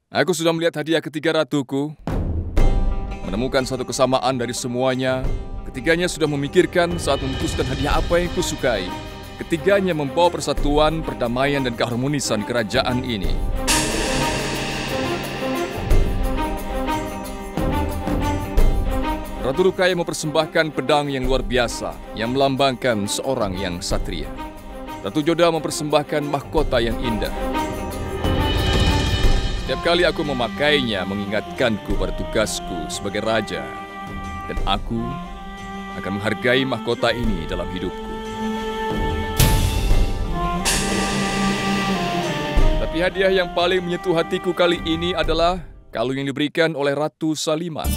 Aku sudah melihat hadiah ketiga ratuku, menemukan satu kesamaan dari semuanya. Ketiganya sudah memikirkan saat memutuskan hadiah apa yang kusukai. Ketiganya membawa persatuan, perdamaian, dan keharmonisan kerajaan ini. Ratu Rukaya mempersembahkan pedang yang luar biasa yang melambangkan seorang yang satria. Ratu Joda mempersembahkan mahkota yang indah. Setiap kali aku memakainya mengingatkanku pada tugasku sebagai raja. Dan aku akan menghargai mahkota ini dalam hidupku. Tapi hadiah yang paling menyentuh hatiku kali ini adalah kalung yang diberikan oleh Ratu Salimah.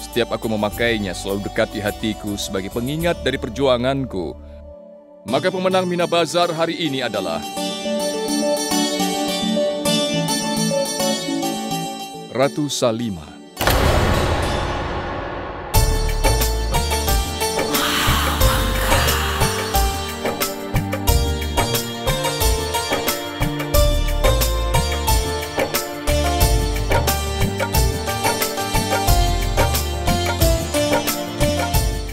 Setiap aku memakainya selalu dekat di hatiku sebagai pengingat dari perjuanganku. Maka pemenang Mina Bazar hari ini adalah Ratu Salimah.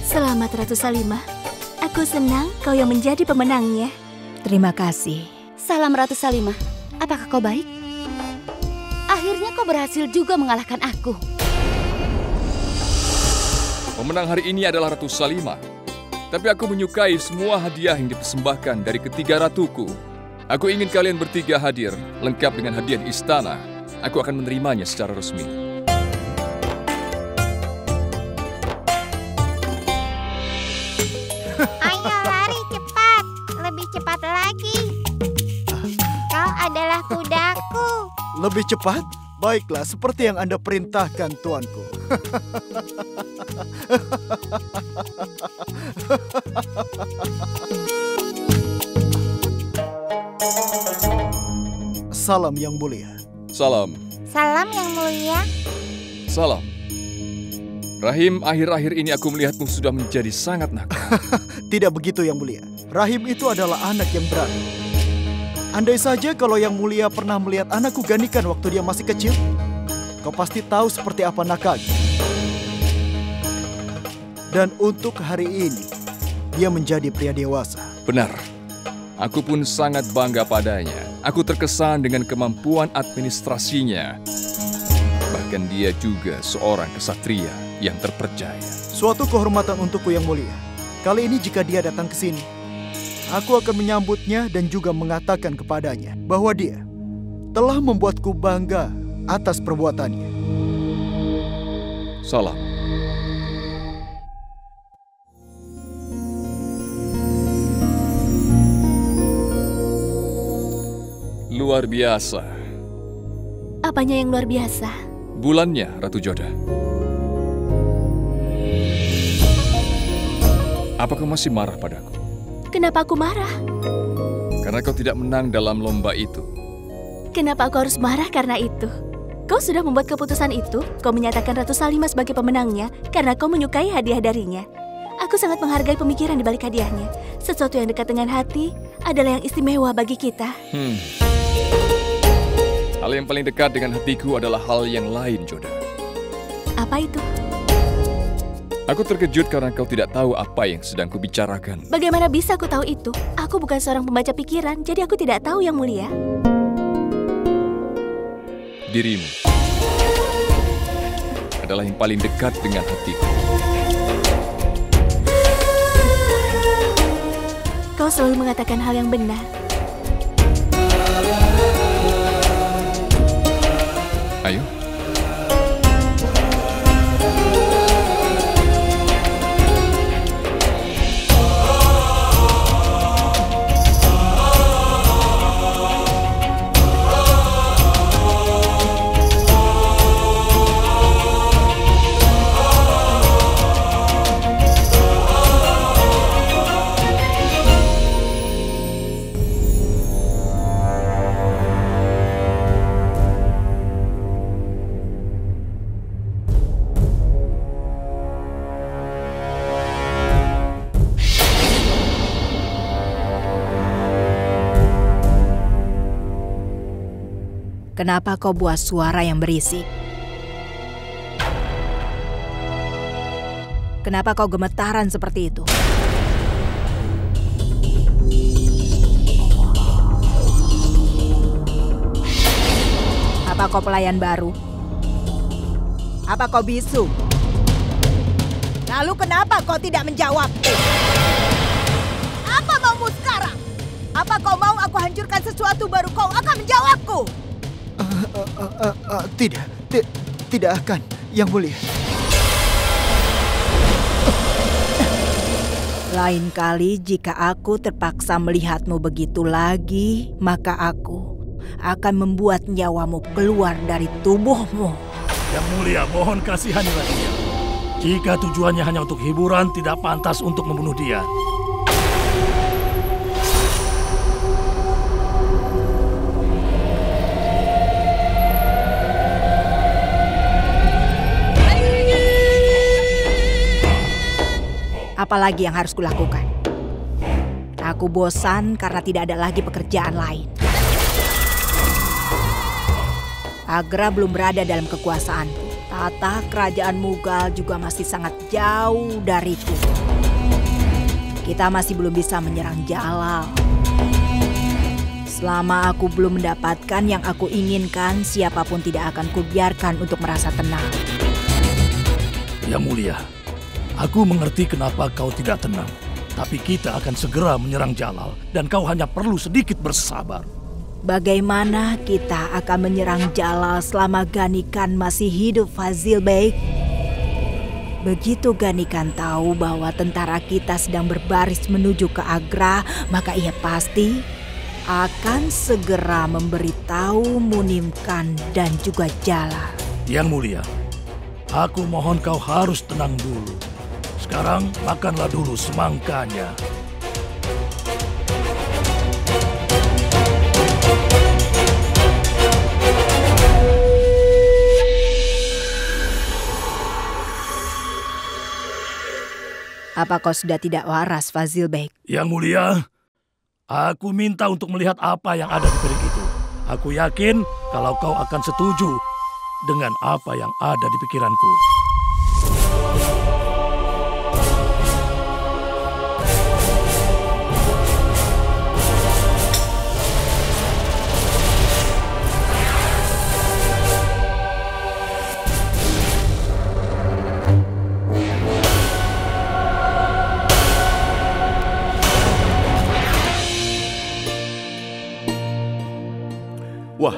Selamat Ratu Salimah. Aku senang kau yang menjadi pemenangnya. Terima kasih. Salam Ratu Salimah. Apakah kau baik? Akhirnya kau berhasil juga mengalahkan aku. Pemenang hari ini adalah Ratu Salimah. Tapi aku menyukai semua hadiah yang dipersembahkan dari ketiga ratuku. Aku ingin kalian bertiga hadir, lengkap dengan hadiah di istana. Aku akan menerimanya secara resmi. Ayo lari cepat, lebih cepat lagi. Kau adalah kudaku. Lebih cepat? Baiklah, seperti yang Anda perintahkan, tuanku. Salam yang mulia. Salam. Salam yang mulia. Salam. Rahim, akhir-akhir ini aku melihatmu sudah menjadi sangat nakal. Tidak begitu yang mulia. Rahim itu adalah anak yang berani. Andai saja kalau yang mulia pernah melihat anakku Ganikan waktu dia masih kecil, kau pasti tahu seperti apa nakalnya. Dan untuk hari ini, dia menjadi pria dewasa. Benar. Aku pun sangat bangga padanya. Aku terkesan dengan kemampuan administrasinya. Bahkan dia juga seorang kesatria yang terpercaya. Suatu kehormatan untukku yang mulia. Kali ini jika dia datang ke sini, aku akan menyambutnya dan juga mengatakan kepadanya bahwa dia telah membuatku bangga atas perbuatannya. Salam. Luar biasa. Apanya yang luar biasa? Bulannya, Ratu Joda. Apa kau masih marah padaku? Kenapa aku marah? Karena kau tidak menang dalam lomba itu. Kenapa aku harus marah karena itu? Kau sudah membuat keputusan itu. Kau menyatakan Ratu Salimah sebagai pemenangnya karena kau menyukai hadiah darinya. Aku sangat menghargai pemikiran di balik hadiahnya. Sesuatu yang dekat dengan hati adalah yang istimewa bagi kita. Hal yang paling dekat dengan hatiku adalah hal yang lain, Joda. Apa itu? Aku terkejut karena kau tidak tahu apa yang sedang kubicarakan. Bagaimana bisa aku tahu itu? Aku bukan seorang pembaca pikiran, jadi aku tidak tahu yang mulia. Dirimu adalah yang paling dekat dengan hatiku. Kau selalu mengatakan hal yang benar. Ayo. Kenapa kau buat suara yang berisik? Kenapa kau gemetaran seperti itu? Apa kau pelayan baru? Apa kau bisu? Lalu kenapa kau tidak menjawab? Apa maumu sekarang? Apa kau mau aku hancurkan sesuatu baru kau akan menjawabku? Tidak akan, Yang Mulia. Lain kali jika aku terpaksa melihatmu begitu lagi, maka aku akan membuat nyawamu keluar dari tubuhmu. Yang Mulia, mohon kasihanilah dia. Jika tujuannya hanya untuk hiburan, tidak pantas untuk membunuh dia. Apalagi yang harus kulakukan? Aku bosan karena tidak ada lagi pekerjaan lain. Agra belum berada dalam kekuasaanku. Tata kerajaan Mughal juga masih sangat jauh dariku. Kita masih belum bisa menyerang Jalal. Selama aku belum mendapatkan yang aku inginkan, siapapun tidak akan kubiarkan untuk merasa tenang. Yang Mulia, aku mengerti kenapa kau tidak tenang. Tapi kita akan segera menyerang Jalal dan kau hanya perlu sedikit bersabar. Bagaimana kita akan menyerang Jalal selama Ganikan masih hidup, Fazil Bey? Begitu Ganikan tahu bahwa tentara kita sedang berbaris menuju ke Agra, maka ia pasti akan segera memberitahu Munim Khan dan juga Jalal. Yang Mulia, aku mohon kau harus tenang dulu. Sekarang makanlah dulu semangkanya. Apa kau sudah tidak waras, Fazil Bey? Yang Mulia, aku minta untuk melihat apa yang ada di piring itu. Aku yakin kalau kau akan setuju dengan apa yang ada di pikiranku. Wah,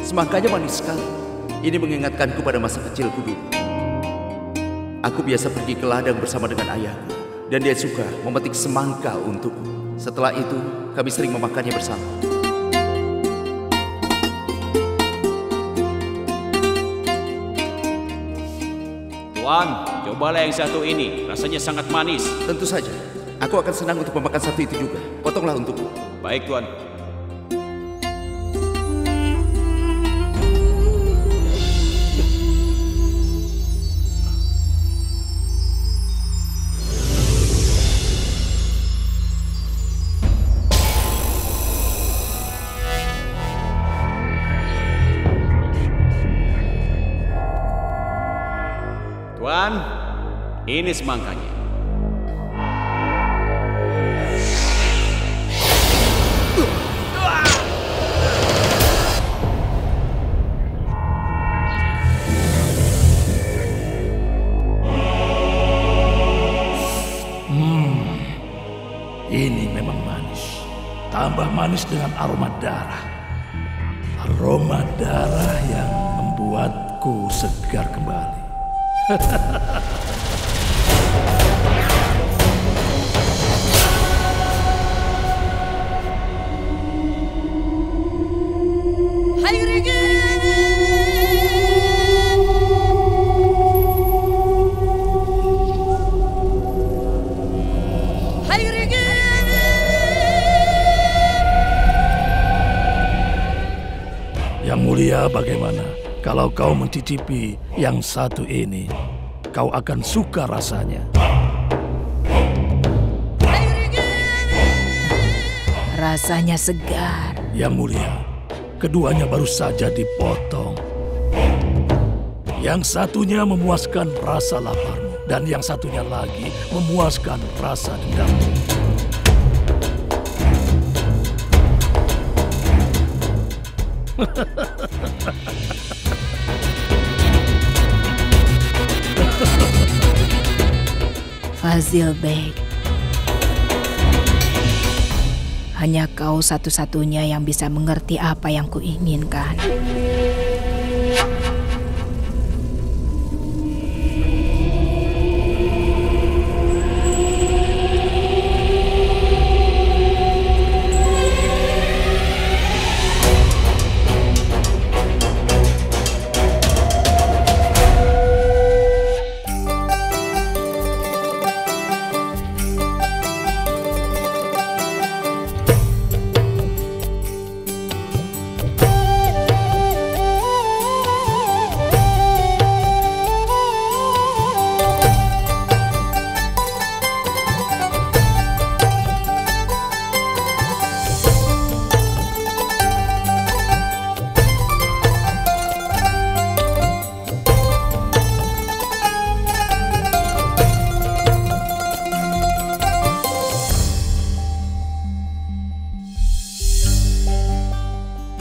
semangkanya manis sekali. Ini mengingatkanku pada masa kecilku dulu. Aku biasa pergi ke ladang bersama dengan ayahku, dan dia suka memetik semangka untukku. Setelah itu, kami sering memakannya bersama. Tuan, cobalah yang satu ini. Rasanya sangat manis. Tentu saja. Aku akan senang untuk memakan satu itu juga. Potonglah untukku. Baik, Tuan. Tuan, ini semangkanya. Ini memang manis. Tambah manis dengan aroma darah. Aroma darah yang membuatku segar kembali. Yang Mulia, bagaimana kalau kau mencicipi yang satu ini? Kau akan suka rasanya. Rasanya segar. Yang Mulia, keduanya baru saja dipotong. Yang satunya memuaskan rasa laparmu, dan yang satunya lagi memuaskan rasa dendammu. Fazil Bey, hanya kau satu-satunya yang bisa mengerti apa yang kuinginkan.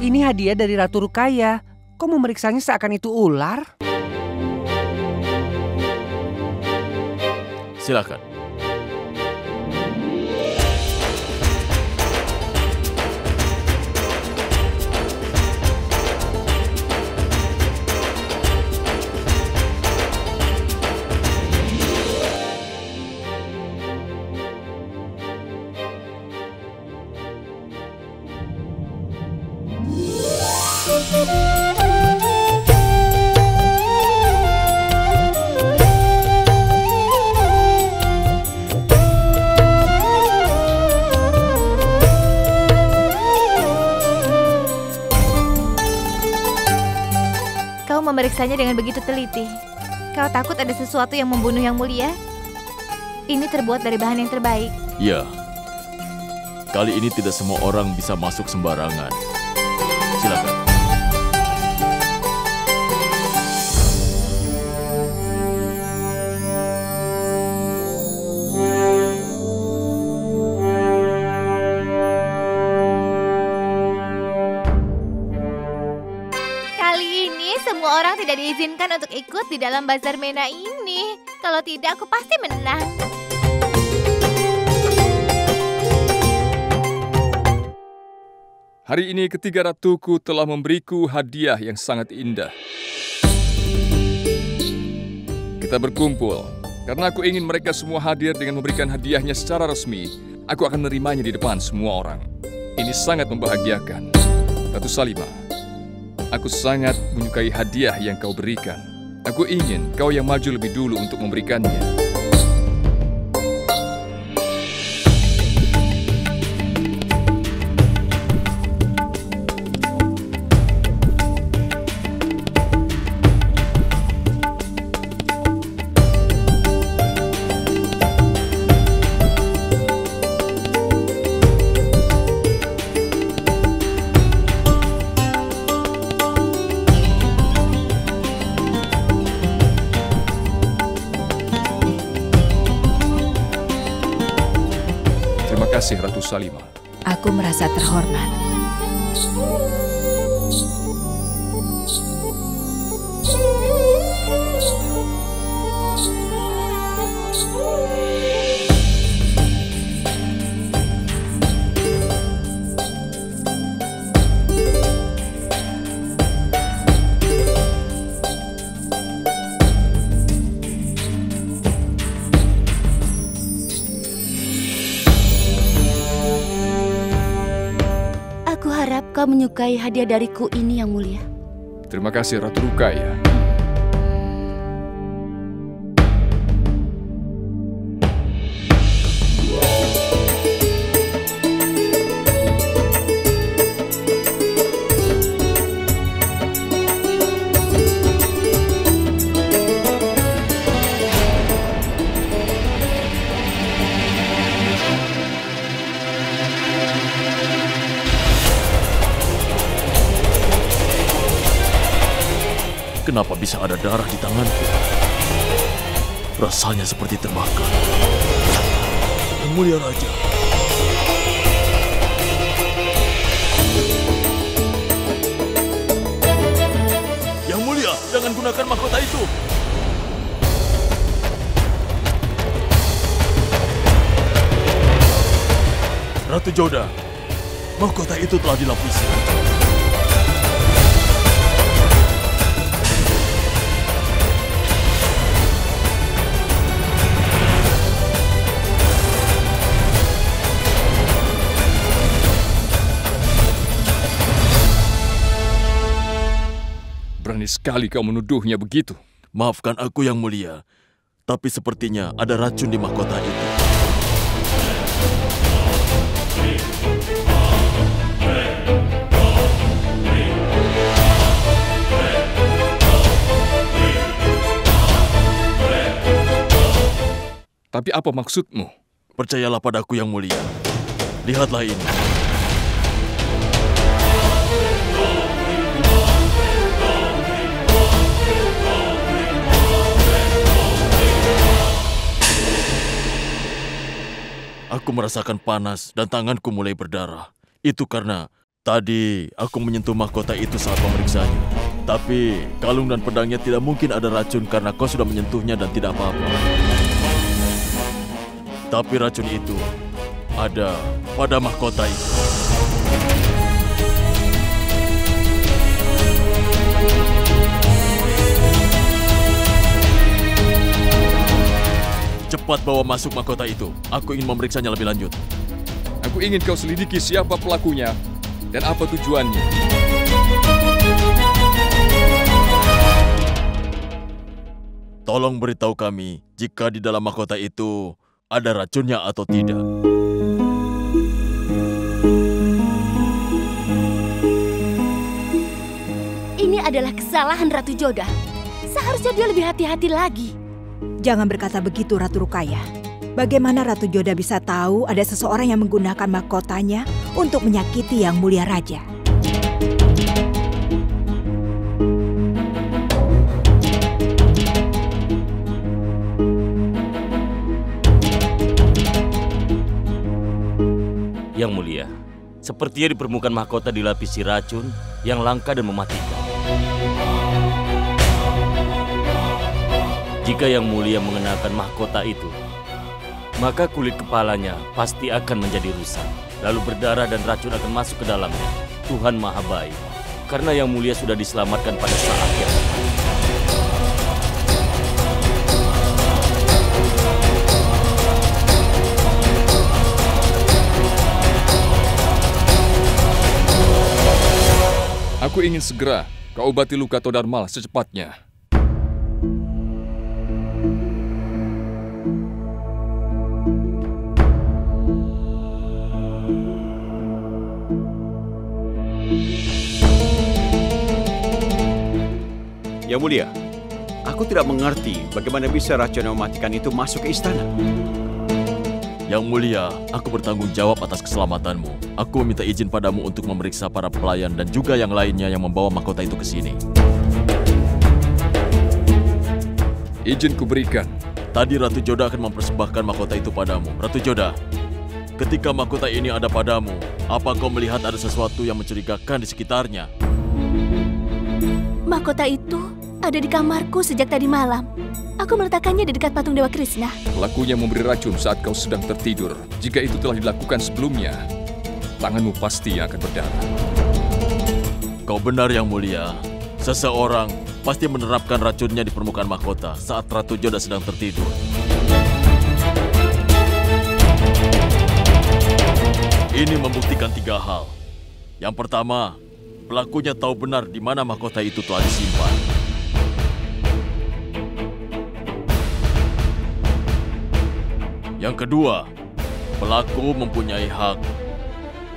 Ini hadiah dari Ratu Rukaya. Kok memeriksanya seakan itu ular? Silakan. Kau memeriksanya dengan begitu teliti. Kau takut ada sesuatu yang membunuh Yang Mulia? Ini terbuat dari bahan yang terbaik. Ya, kali ini tidak semua orang bisa masuk sembarangan. Silakan. Semua orang tidak diizinkan untuk ikut di dalam bazar Mena ini. Kalau tidak, aku pasti menang. Hari ini ketiga ratuku telah memberiku hadiah yang sangat indah. Kita berkumpul karena aku ingin mereka semua hadir dengan memberikan hadiahnya secara resmi. Aku akan menerimanya di depan semua orang. Ini sangat membahagiakan. Ratu Salimah, aku sangat menyukai hadiah yang kau berikan. Aku ingin kau yang maju lebih dulu untuk memberikannya. Terima kasih, Ratu Salimah. Aku merasa terhormat. Aku harap kau menyukai hadiah dariku ini, Yang Mulia. Terima kasih, Ratu Rukaya. Kenapa bisa ada darah di tanganku? Rasanya seperti terbakar. Yang Mulia Raja. Yang Mulia, jangan gunakan mahkota itu. Ratu Joda, mahkota itu telah dilapisi. Berani sekali kau menuduhnya begitu. Maafkan aku Yang Mulia, tapi sepertinya ada racun di mahkota itu. Tapi apa maksudmu? Percayalah padaku Yang Mulia. Lihatlah ini. Aku merasakan panas dan tanganku mulai berdarah. Itu karena tadi aku menyentuh mahkota itu saat memeriksanya. Tapi kalung dan pedangnya tidak mungkin ada racun karena kau sudah menyentuhnya dan tidak apa-apa. Tapi racun itu ada pada mahkota itu. Cepat bawa masuk mahkota itu. Aku ingin memeriksanya lebih lanjut. Aku ingin kau selidiki siapa pelakunya dan apa tujuannya. Tolong beritahu kami jika di dalam mahkota itu ada racunnya atau tidak. Ini adalah kesalahan Ratu Joda. Seharusnya dia lebih hati-hati lagi. Jangan berkata begitu, Ratu Rukaya. Bagaimana Ratu Joda bisa tahu ada seseorang yang menggunakan mahkotanya untuk menyakiti Yang Mulia Raja? Yang Mulia, sepertinya di permukaan mahkota dilapisi racun yang langka dan mematikan. Jika Yang Mulia mengenakan mahkota itu, maka kulit kepalanya pasti akan menjadi rusak. Lalu berdarah dan racun akan masuk ke dalamnya. Tuhan Maha Baik, karena Yang Mulia sudah diselamatkan pada saat yang tepat. Aku ingin segera kau obati luka Todarmal secepatnya. Yang Mulia, aku tidak mengerti bagaimana bisa racun yang mematikan itu masuk ke istana. Yang Mulia, aku bertanggung jawab atas keselamatanmu. Aku meminta izin padamu untuk memeriksa para pelayan dan juga yang lainnya yang membawa mahkota itu ke sini. Izin kuberikan. Tadi Ratu Joda akan mempersembahkan mahkota itu padamu. Ratu Joda, ketika mahkota ini ada padamu, apa kau melihat ada sesuatu yang mencurigakan di sekitarnya? Mahkota itu ada di kamarku sejak tadi malam. Aku meletakkannya di dekat patung Dewa Krishna. Pelakunya memberi racun saat kau sedang tertidur. Jika itu telah dilakukan sebelumnya, tanganmu pasti akan berdarah. Kau benar Yang Mulia. Seseorang pasti menerapkan racunnya di permukaan mahkota saat Ratu Joda sedang tertidur. Ini membuktikan 3 hal. Yang pertama, pelakunya tahu benar di mana mahkota itu telah disimpan. Yang kedua, pelaku mempunyai hak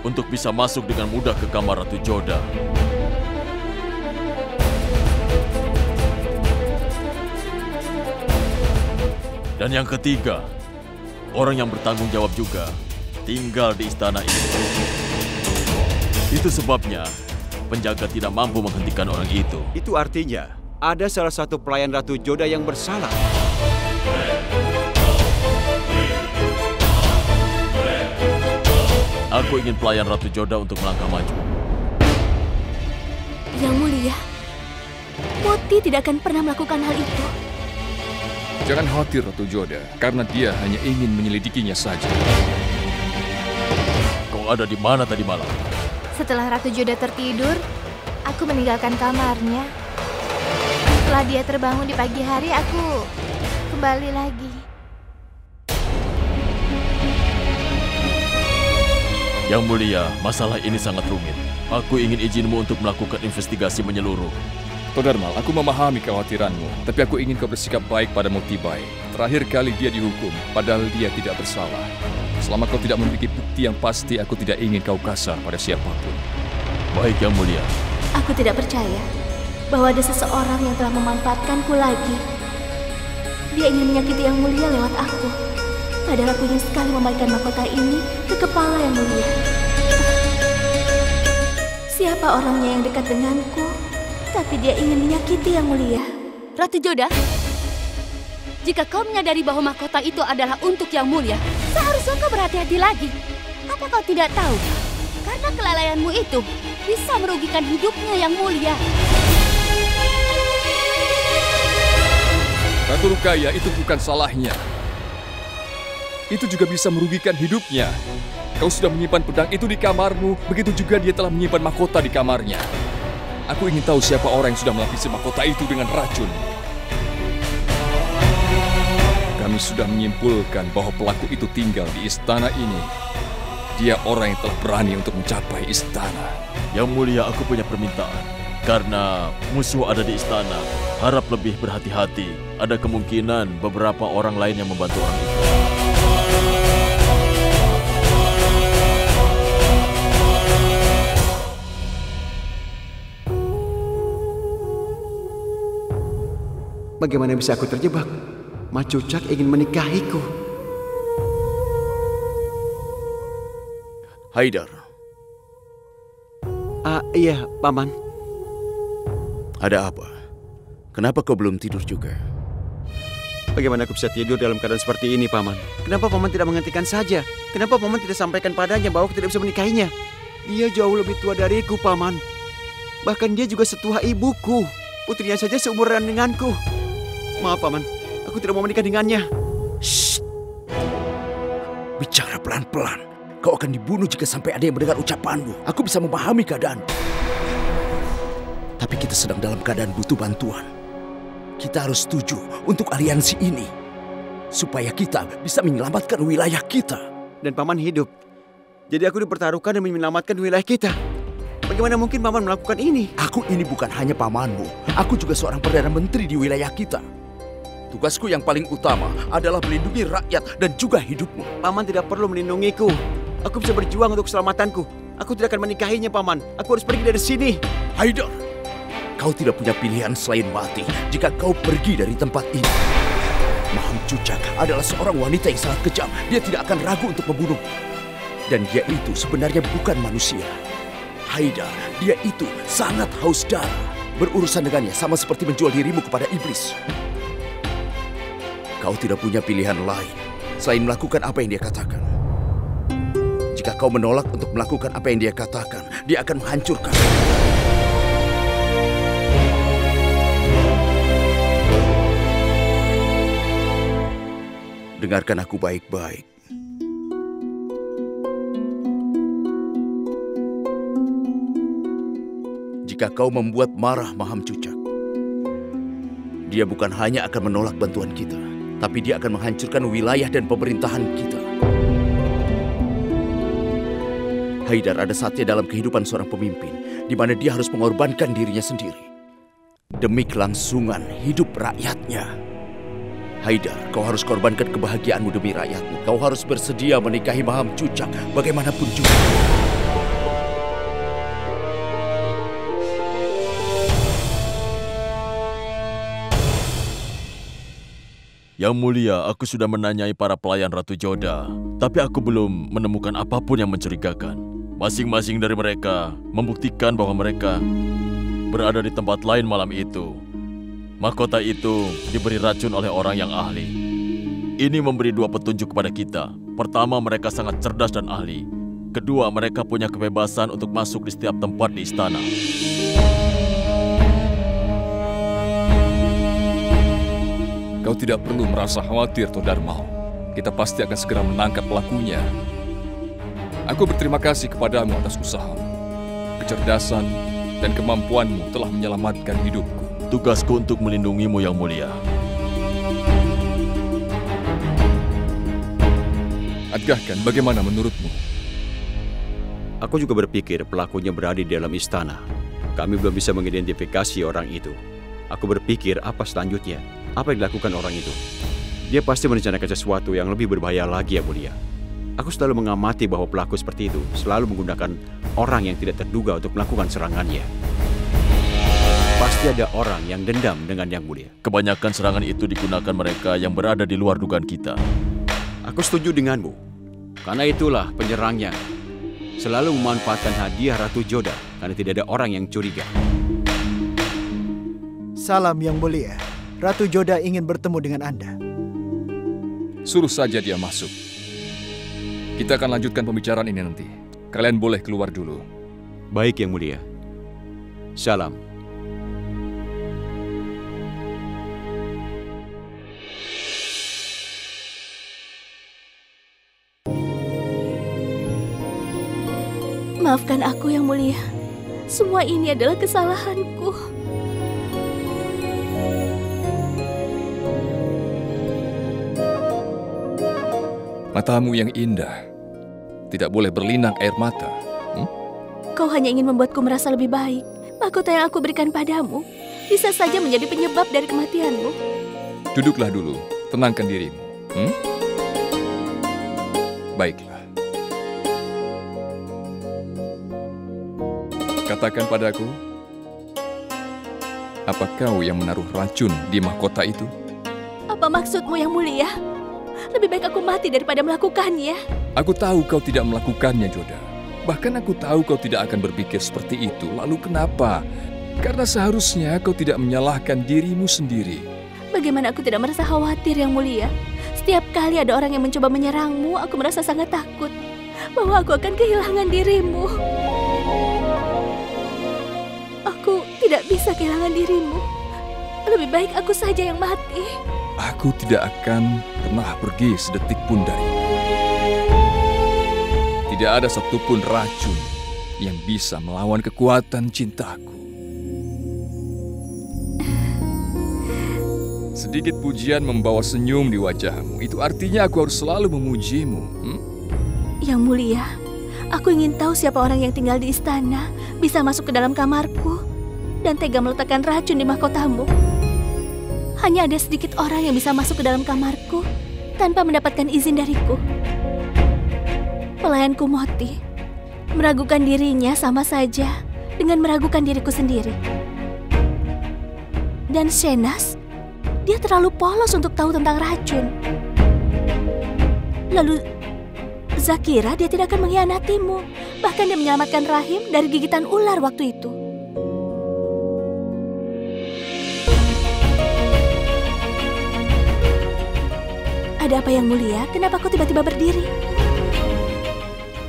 untuk bisa masuk dengan mudah ke kamar Ratu Joda. Dan yang ketiga, orang yang bertanggung jawab juga tinggal di istana ini. Itu sebabnya penjaga tidak mampu menghentikan orang itu. Itu artinya ada salah satu pelayan Ratu Joda yang bersalah. Aku ingin pelayan Ratu Joda untuk melangkah maju. Yang Mulia, Moti tidak akan pernah melakukan hal itu. Jangan khawatir Ratu Joda, karena dia hanya ingin menyelidikinya saja. Kau ada di mana tadi malam? Setelah Ratu Joda tertidur, aku meninggalkan kamarnya. Setelah dia terbangun di pagi hari, aku kembali lagi. Yang Mulia, masalah ini sangat rumit. Aku ingin izinmu untuk melakukan investigasi menyeluruh. Todarmal, aku memahami kekhawatiranmu, tapi aku ingin kau bersikap baik pada Motibai. Terakhir kali dia dihukum, padahal dia tidak bersalah. Selama kau tidak memiliki bukti yang pasti, aku tidak ingin kau kasar pada siapapun. Baik, Yang Mulia. Aku tidak percaya bahwa ada seseorang yang telah memanfaatkanku lagi. Dia ingin menyakiti Yang Mulia lewat aku. Padahal aku ingin sekali memainkan mahkota ini ke kepala Yang Mulia. Siapa orangnya yang dekat denganku, tapi dia ingin menyakiti Yang Mulia? Ratu Joda, jika kau menyadari bahwa mahkota itu adalah untuk Yang Mulia, seharusnya kau berhati-hati lagi. Apa kau tidak tahu? Karena kelalaianmu itu bisa merugikan hidupnya Yang Mulia. Ratu Rukaya itu bukan salahnya. Itu juga bisa merugikan hidupnya. Kau sudah menyimpan pedang itu di kamarmu, begitu juga dia telah menyimpan mahkota di kamarnya. Aku ingin tahu siapa orang yang sudah melapisi mahkota itu dengan racun. Kami sudah menyimpulkan bahwa pelaku itu tinggal di istana ini. Dia orang yang telah berani untuk mencapai istana. Yang Mulia, aku punya permintaan. Karena musuh ada di istana, harap lebih berhati-hati. Ada kemungkinan beberapa orang lain yang membantu orang itu. Bagaimana bisa aku terjebak? Macucak ingin menikahiku. Haidar. Iya, Paman. Ada apa? Kenapa kau belum tidur juga? Bagaimana aku bisa tidur dalam keadaan seperti ini, Paman? Kenapa Paman tidak menghentikan saja? Kenapa Paman tidak sampaikan padanya bahwa aku tidak bisa menikahinya? Dia jauh lebih tua dariku, Paman. Bahkan dia juga setua ibuku. Putrinya saja seumuran denganku. Maaf, Paman. Aku tidak mau menikah dengannya. Shh. Bicara pelan-pelan. Kau akan dibunuh jika sampai ada yang mendengar ucapanmu. Aku bisa memahami keadaan. Tapi kita sedang dalam keadaan butuh bantuan. Kita harus setuju untuk aliansi ini. Supaya kita bisa menyelamatkan wilayah kita. Dan Paman hidup. Jadi aku dipertaruhkan dan menyelamatkan wilayah kita. Bagaimana mungkin Paman melakukan ini? Aku ini bukan hanya pamanmu. Aku juga seorang Perdana Menteri di wilayah kita. Tugasku yang paling utama adalah melindungi rakyat dan juga hidupmu. Paman tidak perlu melindungiku. Aku bisa berjuang untuk keselamatanku. Aku tidak akan menikahinya, Paman. Aku harus pergi dari sini. Haidar, kau tidak punya pilihan selain mati jika kau pergi dari tempat ini. Maham Cucak adalah seorang wanita yang sangat kejam. Dia tidak akan ragu untuk membunuh. Dan dia itu sebenarnya bukan manusia. Haidar, dia itu sangat haus darah. Berurusan dengannya sama seperti menjual dirimu kepada iblis. Kau tidak punya pilihan lain selain melakukan apa yang dia katakan. Jika kau menolak untuk melakukan apa yang dia katakan, dia akan menghancurkan. Dengarkan aku baik-baik. Jika kau membuat marah Maham Cucak, dia bukan hanya akan menolak bantuan kita, tapi dia akan menghancurkan wilayah dan pemerintahan kita. Haidar ada saatnya dalam kehidupan seorang pemimpin, di mana dia harus mengorbankan dirinya sendiri demi kelangsungan hidup rakyatnya. Haidar, kau harus korbankan kebahagiaanmu demi rakyatmu. Kau harus bersedia menikahi Maham Cucak bagaimanapun juga. Yang Mulia, aku sudah menanyai para pelayan Ratu Joda, tapi aku belum menemukan apapun yang mencurigakan. Masing-masing dari mereka membuktikan bahwa mereka berada di tempat lain malam itu. mahkota itu diberi racun oleh orang yang ahli. Ini memberi dua petunjuk kepada kita. Pertama, mereka sangat cerdas dan ahli. Kedua, mereka punya kebebasan untuk masuk di setiap tempat di istana. Kau tidak perlu merasa khawatir, Todarmal. Kita pasti akan segera menangkap pelakunya. Aku berterima kasih kepadamu atas usahamu. Kecerdasan dan kemampuanmu telah menyelamatkan hidupku. Tugasku untuk melindungimu, Yang Mulia. Adgahkan, bagaimana menurutmu? Aku juga berpikir pelakunya berada di dalam istana. Kami belum bisa mengidentifikasi orang itu. Aku berpikir apa selanjutnya? Apa yang dilakukan orang itu? Dia pasti merencanakan sesuatu yang lebih berbahaya lagi, Yang Mulia. Aku selalu mengamati bahwa pelaku seperti itu selalu menggunakan orang yang tidak terduga untuk melakukan serangannya. Pasti ada orang yang dendam dengan Yang Mulia. Kebanyakan serangan itu digunakan mereka yang berada di luar dugaan kita. Aku setuju denganmu. Karena itulah penyerangnya selalu memanfaatkan hadiah Ratu Joda karena tidak ada orang yang curiga. Salam Yang Mulia. Ratu Joda ingin bertemu dengan Anda. Suruh saja dia masuk. Kita akan lanjutkan pembicaraan ini nanti. Kalian boleh keluar dulu. Baik, Yang Mulia. Salam. Maafkan aku, Yang Mulia. Semua ini adalah kesalahanku. Matamu yang indah tidak boleh berlinang air mata. Kau hanya ingin membuatku merasa lebih baik. Mahkota yang aku berikan padamu bisa saja menjadi penyebab dari kematianmu. Duduklah dulu, tenangkan dirimu. Baiklah. Katakan padaku, apa kau yang menaruh racun di mahkota itu? Apa maksudmu, Yang Mulia? Lebih baik aku mati daripada melakukannya. Aku tahu kau tidak melakukannya, Joda. Bahkan aku tahu kau tidak akan berpikir seperti itu. Lalu kenapa? Karena seharusnya kau tidak menyalahkan dirimu sendiri. Bagaimana aku tidak merasa khawatir, Yang Mulia? Setiap kali ada orang yang mencoba menyerangmu, aku merasa sangat takut bahwa aku akan kehilangan dirimu. Aku tidak bisa kehilangan dirimu. Lebih baik aku saja yang mati. Aku tidak akan pernah pergi sedetik pun darimu. Tidak ada satupun racun yang bisa melawan kekuatan cintaku. Sedikit pujian membawa senyum di wajahmu. Itu artinya aku harus selalu memujimu. Yang Mulia, aku ingin tahu siapa orang yang tinggal di istana, bisa masuk ke dalam kamarku, dan tega meletakkan racun di mahkotamu. Hanya ada sedikit orang yang bisa masuk ke dalam kamarku tanpa mendapatkan izin dariku. Pelayanku Moti. Meragukan dirinya sama saja dengan meragukan diriku sendiri. Dan Shenas, dia terlalu polos untuk tahu tentang racun. Lalu Zakira, dia tidak akan mengkhianatimu. Bahkan dia menyelamatkan Rahim dari gigitan ular waktu itu. Ada apa, Yang Mulia? Kenapa kau tiba-tiba berdiri?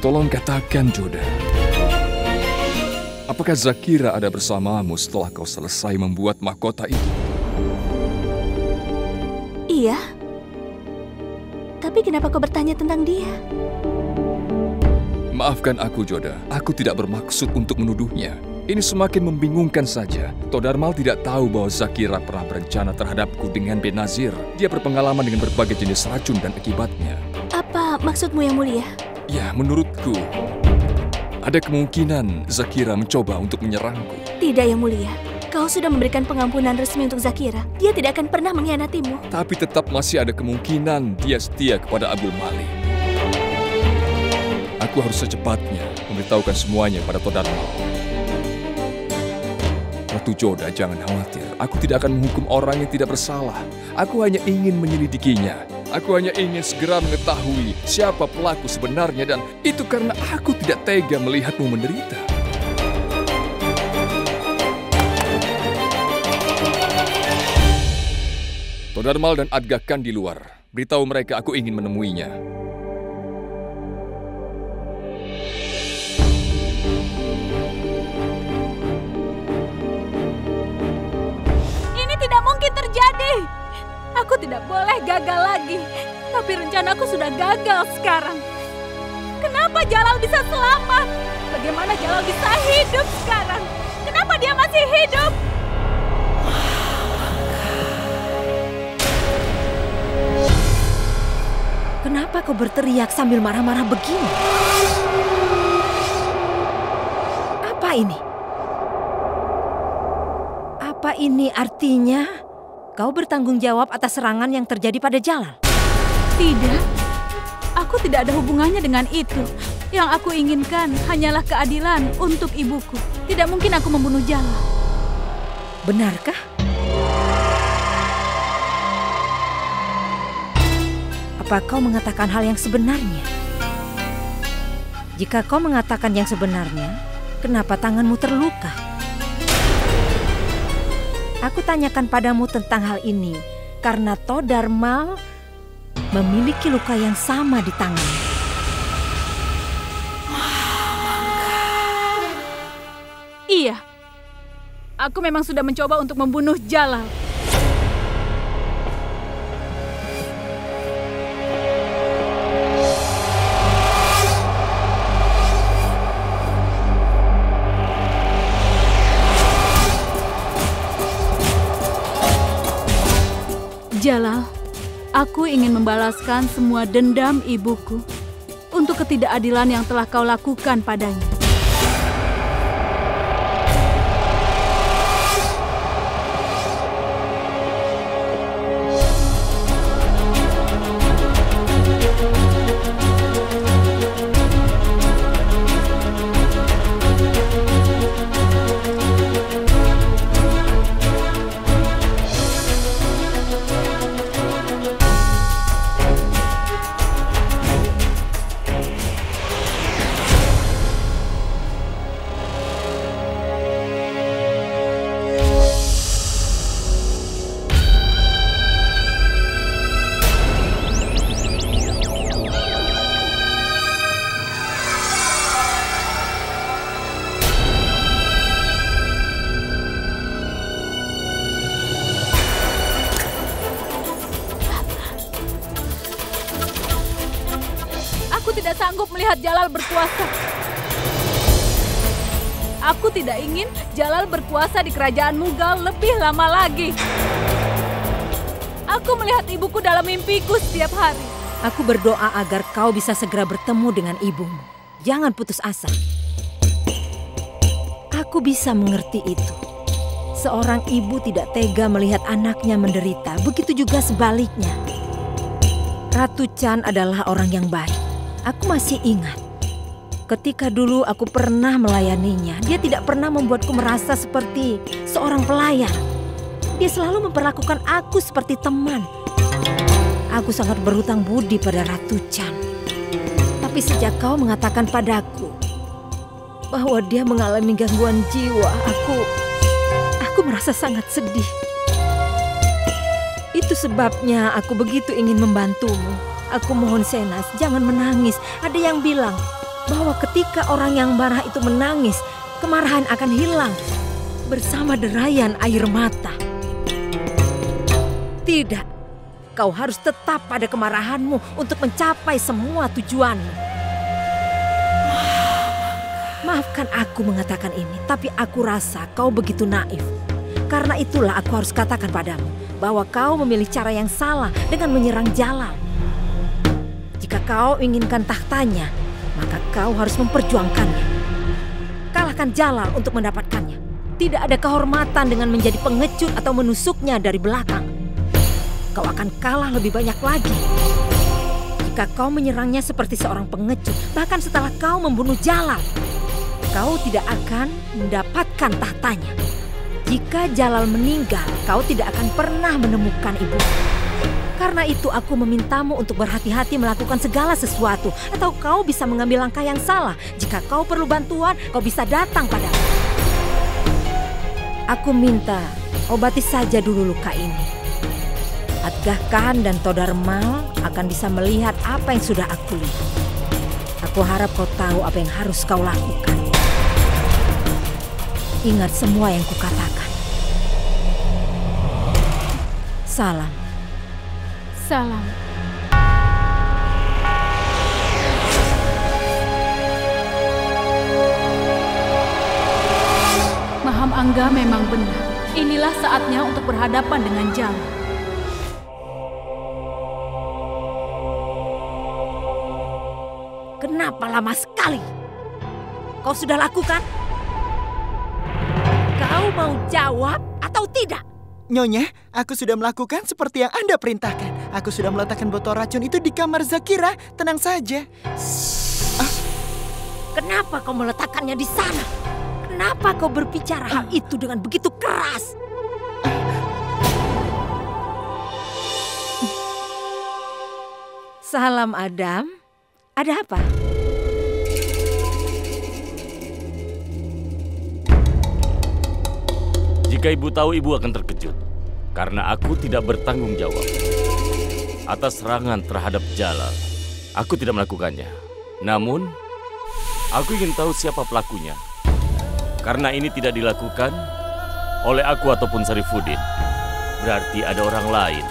Tolong katakan, Joda. Apakah Zakira ada bersamamu setelah kau selesai membuat mahkota itu? Iya. Tapi kenapa kau bertanya tentang dia? Maafkan aku, Joda. Aku tidak bermaksud untuk menuduhnya. Ini semakin membingungkan saja. Todarmal tidak tahu bahwa Zakira pernah berencana terhadapku dengan Benazir. Dia berpengalaman dengan berbagai jenis racun dan akibatnya. Apa maksudmu, Yang Mulia? Ya, menurutku, ada kemungkinan Zakira mencoba untuk menyerangku. Tidak, Yang Mulia. Kau sudah memberikan pengampunan resmi untuk Zakira. Dia tidak akan pernah mengkhianatimu. Tapi tetap masih ada kemungkinan dia setia kepada Abdul Malik. Aku harus secepatnya memberitahukan semuanya pada Todarmal. Ratu Joda, jangan khawatir. Aku tidak akan menghukum orang yang tidak bersalah. Aku hanya ingin menyelidikinya. Aku hanya ingin segera mengetahui siapa pelaku sebenarnya, dan itu karena aku tidak tega melihatmu menderita. Todarmal dan Adgakan di luar. Beritahu mereka aku ingin menemuinya. Ini tidak mungkin terjadi. Aku tidak boleh gagal lagi. Tapi rencanaku sudah gagal sekarang. Kenapa Jalal bisa selamat? Bagaimana Jalal bisa hidup sekarang? Kenapa dia masih hidup? Kenapa kau berteriak sambil marah-marah begini? Apa ini? Apa ini artinya? Kau bertanggung jawab atas serangan yang terjadi pada Jalal? Tidak. Aku tidak ada hubungannya dengan itu. Yang aku inginkan hanyalah keadilan untuk ibuku. Tidak mungkin aku membunuh Jalal. Benarkah? Apa kau mengatakan hal yang sebenarnya? Jika kau mengatakan yang sebenarnya, kenapa tanganmu terluka? Aku tanyakan padamu tentang hal ini karena Todarmal memiliki luka yang sama di tangan. Iya, aku memang sudah mencoba untuk membunuh Jalal. Jalal, aku ingin membalaskan semua dendam ibuku untuk ketidakadilan yang telah kau lakukan padanya. Sanggup melihat Jalal berkuasa. Aku tidak ingin Jalal berkuasa di kerajaan Mughal lebih lama lagi. Aku melihat ibuku dalam mimpiku setiap hari. Aku berdoa agar kau bisa segera bertemu dengan ibumu. Jangan putus asa. Aku bisa mengerti itu. Seorang ibu tidak tega melihat anaknya menderita. Begitu juga sebaliknya. Ratu Chan adalah orang yang baik. Aku masih ingat, ketika dulu aku pernah melayaninya, dia tidak pernah membuatku merasa seperti seorang pelayan. Dia selalu memperlakukan aku seperti teman. Aku sangat berhutang budi pada Ratu Chan. Tapi sejak kau mengatakan padaku bahwa dia mengalami gangguan jiwa, aku merasa sangat sedih. Itu sebabnya aku begitu ingin membantumu. Aku mohon Senas, jangan menangis. Ada yang bilang bahwa ketika orang yang marah itu menangis, kemarahan akan hilang bersama derayan air mata. Tidak, kau harus tetap pada kemarahanmu untuk mencapai semua tujuanmu. Maafkan aku mengatakan ini, tapi aku rasa kau begitu naif. Karena itulah aku harus katakan padamu bahwa kau memilih cara yang salah dengan menyerang Jalal. Jika kau inginkan tahtanya, maka kau harus memperjuangkannya. Kalahkan Jalal untuk mendapatkannya. Tidak ada kehormatan dengan menjadi pengecut atau menusuknya dari belakang. Kau akan kalah lebih banyak lagi. Jika kau menyerangnya seperti seorang pengecut, bahkan setelah kau membunuh Jalal, kau tidak akan mendapatkan tahtanya. Jika Jalal meninggal, kau tidak akan pernah menemukan ibu. Karena itu aku memintamu untuk berhati-hati melakukan segala sesuatu. Atau kau bisa mengambil langkah yang salah. Jika kau perlu bantuan, kau bisa datang padaku. Aku minta obati saja dulu luka ini. Atgah Khan dan Todarmal akan bisa melihat apa yang sudah aku lihat. Aku harap kau tahu apa yang harus kau lakukan. Ingat semua yang kukatakan. Salam. Salam. Maham Angga memang benar. Inilah saatnya untuk berhadapan dengan Jala. Kenapa lama sekali? Kau sudah lakukan? Kau mau jawab atau tidak? Nyonya, aku sudah melakukan seperti yang Anda perintahkan. Aku sudah meletakkan botol racun itu di kamar Zakira. Tenang saja. Kenapa kau meletakkannya di sana? Kenapa kau berbicara hal itu dengan begitu keras? Salam Adam. Ada apa? Jika ibu tahu, ibu akan terkejut. Karena aku tidak bertanggung jawab atas serangan terhadap Jalal. Aku tidak melakukannya. Namun, aku ingin tahu siapa pelakunya. Karena ini tidak dilakukan oleh aku ataupun Sarifuddin. Berarti ada orang lain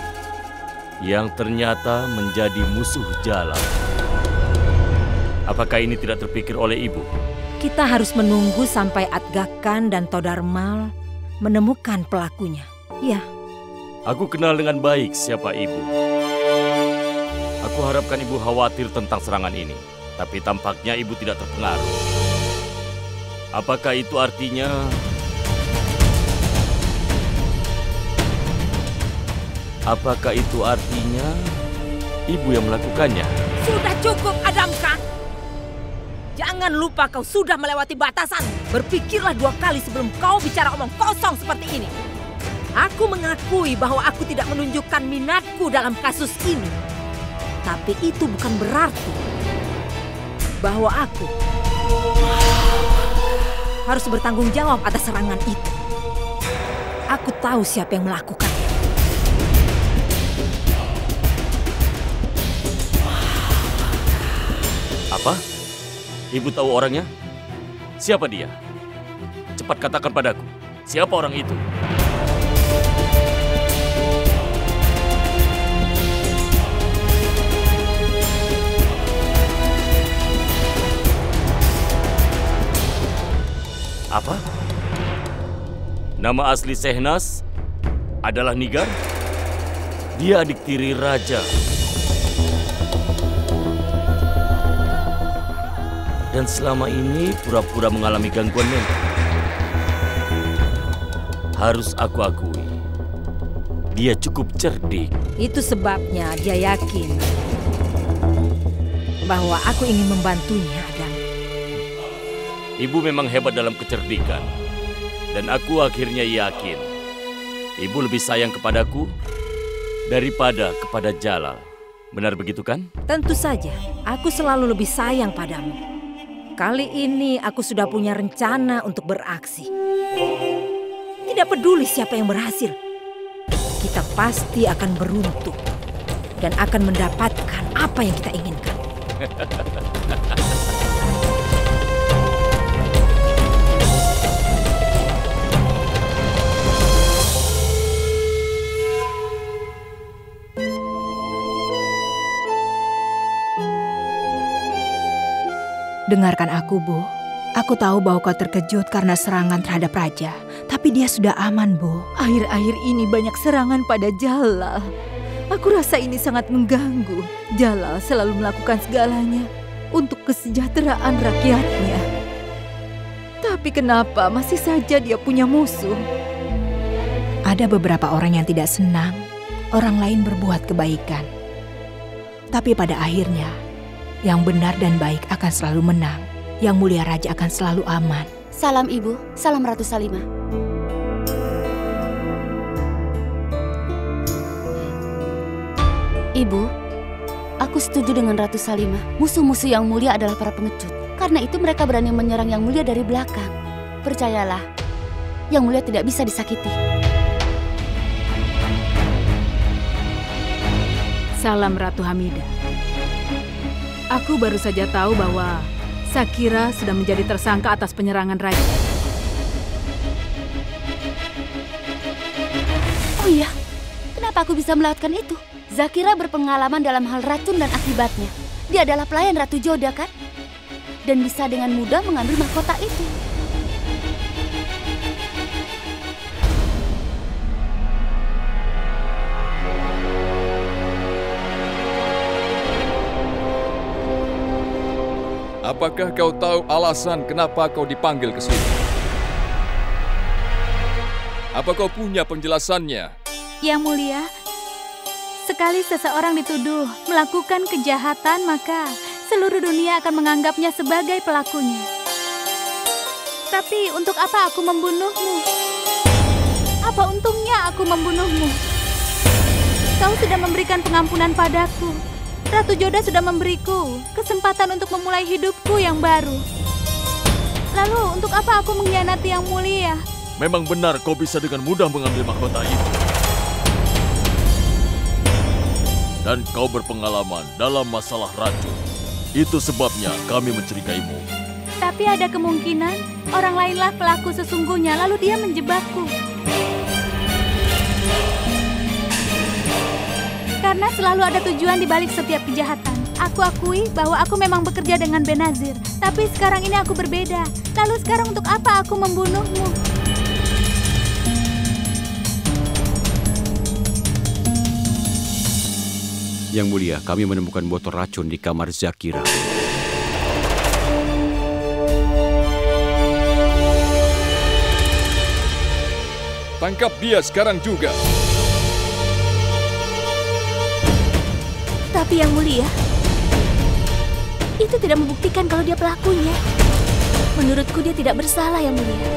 yang ternyata menjadi musuh Jalal. Apakah ini tidak terpikir oleh ibu? Kita harus menunggu sampai Atgah Khan dan Todarmal menemukan pelakunya. Ya. Aku kenal dengan baik siapa ibu. Aku harapkan ibu khawatir tentang serangan ini. Tapi tampaknya ibu tidak terpengaruh. Apakah itu artinya... Apakah itu artinya ibu yang melakukannya? Sudah cukup, Adam Khan. Jangan lupa kau sudah melewati batasan. Berpikirlah 2 kali sebelum kau bicara omong kosong seperti ini. Aku mengakui bahwa aku tidak menunjukkan minatku dalam kasus ini. Tapi itu bukan berarti bahwa aku harus bertanggung jawab atas serangan itu. Aku tahu siapa yang melakukannya. Apa? Ibu tahu orangnya? Siapa dia? Cepat katakan padaku. Siapa orang itu? Apa? Nama asli Sehnas adalah Nigar? Dia adik tiri raja. Dan selama ini pura-pura mengalami gangguan mental. Harus aku akui, dia cukup cerdik. Itu sebabnya dia yakin bahwa aku ingin membantunya, Adam. Ibu memang hebat dalam kecerdikan. Dan aku akhirnya yakin ibu lebih sayang kepadaku daripada kepada Jalal. Benar begitu kan? Tentu saja, aku selalu lebih sayang padamu. Kali ini aku sudah punya rencana untuk beraksi. Tidak peduli siapa yang berhasil. Kita pasti akan beruntung dan akan mendapatkan apa yang kita inginkan. Dengarkan aku, Bu. Aku tahu bahwa kau terkejut karena serangan terhadap raja. Tapi dia sudah aman, Bu. Akhir-akhir ini banyak serangan pada Jalal. Aku rasa ini sangat mengganggu. Jalal selalu melakukan segalanya untuk kesejahteraan rakyatnya. Tapi kenapa masih saja dia punya musuh? Ada beberapa orang yang tidak senang orang lain berbuat kebaikan. Tapi pada akhirnya, yang benar dan baik akan selalu menang. Yang mulia raja akan selalu aman. Salam Ibu, salam Ratu Salimah. Ibu, aku setuju dengan Ratu Salimah. Musuh-musuh yang mulia adalah para pengecut. Karena itu mereka berani menyerang yang mulia dari belakang. Percayalah, yang mulia tidak bisa disakiti. Salam Ratu Hamidah. Aku baru saja tahu bahwa Zakira sudah menjadi tersangka atas penyerangan raja. Oh iya, kenapa aku bisa melewatkan itu? Zakira berpengalaman dalam hal racun dan akibatnya. Dia adalah pelayan Ratu Joda, kan? Dan bisa dengan mudah mengambil mahkota itu. Apakah kau tahu alasan kenapa kau dipanggil ke sini? Apa kau punya penjelasannya? Yang Mulia, sekali seseorang dituduh melakukan kejahatan, maka seluruh dunia akan menganggapnya sebagai pelakunya. Tapi untuk apa aku membunuhmu? Apa untungnya aku membunuhmu? Kau sudah memberikan pengampunan padaku. Ratu Joda sudah memberiku kesempatan untuk memulai hidupku yang baru. Lalu untuk apa aku mengkhianati Yang Mulia? Memang benar kau bisa dengan mudah mengambil mahkota itu. Dan kau berpengalaman dalam masalah racun. Itu sebabnya kami mencurigaimu. Tapi ada kemungkinan orang lainlah pelaku sesungguhnya, lalu dia menjebakku. Karena selalu ada tujuan di balik setiap kejahatan. Aku akui bahwa aku memang bekerja dengan Benazir. Tapi sekarang ini aku berbeda. Lalu sekarang untuk apa aku membunuhmu? Yang Mulia, kami menemukan botol racun di kamar Zakira. Tangkap dia sekarang juga. Tapi Yang Mulia, itu tidak membuktikan kalau dia pelakunya. Menurutku dia tidak bersalah, Yang Mulia.